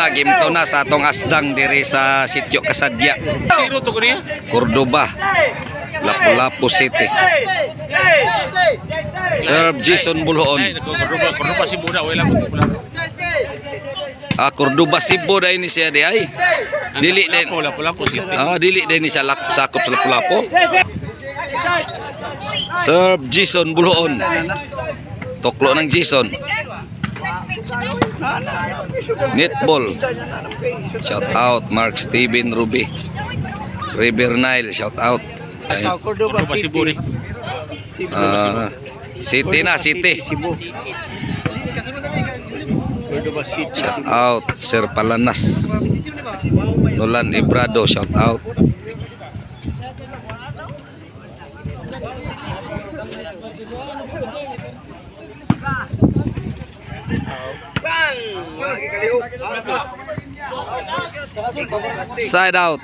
Game to na sa atong asdang diri sa Sitio Kasadya. Sino to kaniya? Cordoba. Lapu-Lapu City. Serve Jason Buluon. Cordoba si Buda, wala ko. Cordoba Cebu dai ni siya di ay. Dili din. Lapu-Lapu City. Dili din ni siya sakop sa Lapu-Lapu. Serve Jason Buluon. Toklo ng Jason. Netball. Shout out Mark Steven Ruby. River Nile, shout out. Cordoba Cebu. City na, City. Cordoba City. Shout out Sir Palanas. Nolan Ibrado, shout out. Side out.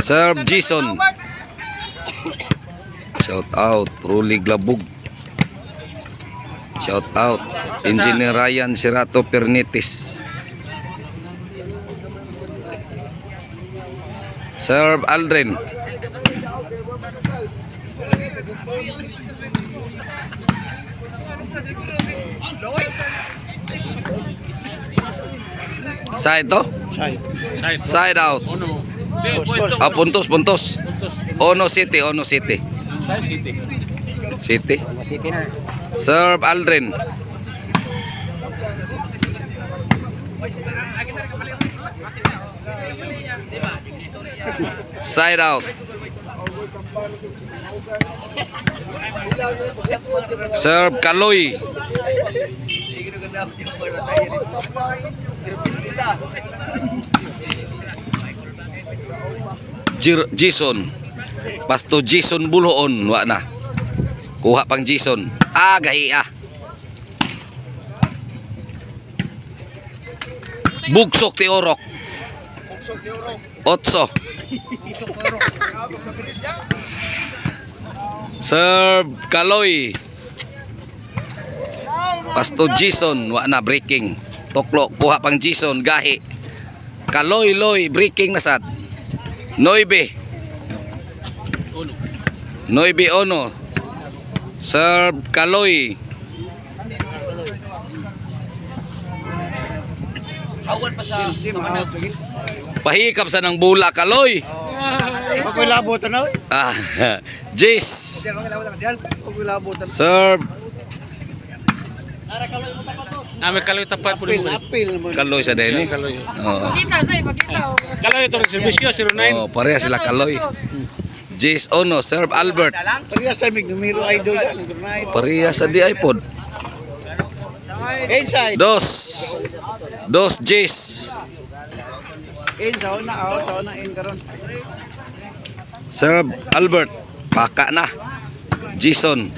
Serve Jason. Shout out Ruli Glabug. Shout out Engineer Ryan Sirato Pernitis. Serve Aldrin. Side to? Side out. Puntos. Ono City. City. Serve Aldrin. Side out. Serve Kaloy. Jason. Pasto Jason Buluon wa na. Kuha pang Jason. Gahi. Bugsok ti Orok. Otso. Serve Kaloy. Pasto Jason wa na, breaking. Toklo kuha pang Jason, gahi. Kaloy breaking na sad. Noibe Ono. Serve Kaloy. Pahikap sa ng bula Kaloy. Ako'y labo tanaw. Jace. Serve May Kaloy tapat po mo. Kaloy sa deni. Kaloy ito ng servisyo 09. Pareha sila Kaloy. Jace Ono. Serve Albert. Pareha sa mig numero idol dyan. Pareha sa di iPod. Inside. Dos Jace. In sa una in karon. Serve Albert. Paka na. Jason.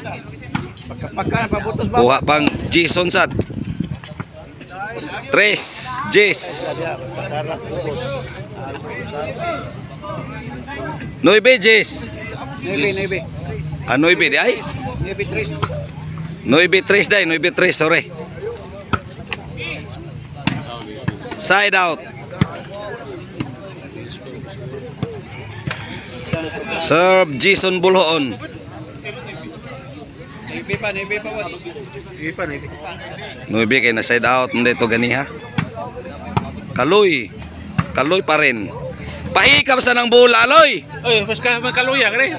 Pagka pabutos ba? Kuha pang Jason sad. Tres Jace. Noibe Jace. Nebe. Noibe di ay? Nebe 3. Noibe 3 day, Noibe 3, sorry. Side out. Serve Jason Buluon. Nebe pa. Noibe kay na side out mo dito ganiha. Kaloy pa rin. Pahikap sa ng bula, Loy. Oy, mas ka makaluya kare.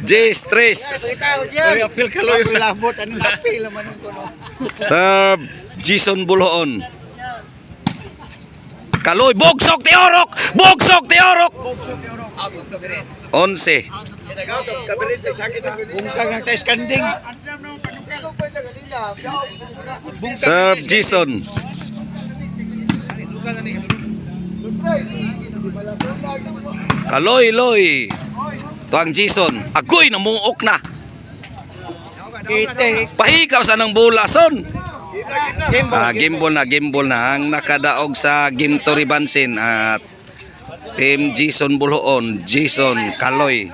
Jace 3. Oy, apil kaloy labot ano apil man ko. Serve Jason Buluon. Kaloy bogsok ti Orok. 11. Bungkag ng tayo skanding. Serve Jason. Kaloy. Tuang Jason. Agoy namuok na. Pahikaw sa ng bulason. Gimbal na ang nakadaog sa Gimto Ribansin at Team Jason Buluon, Jason Kaloy.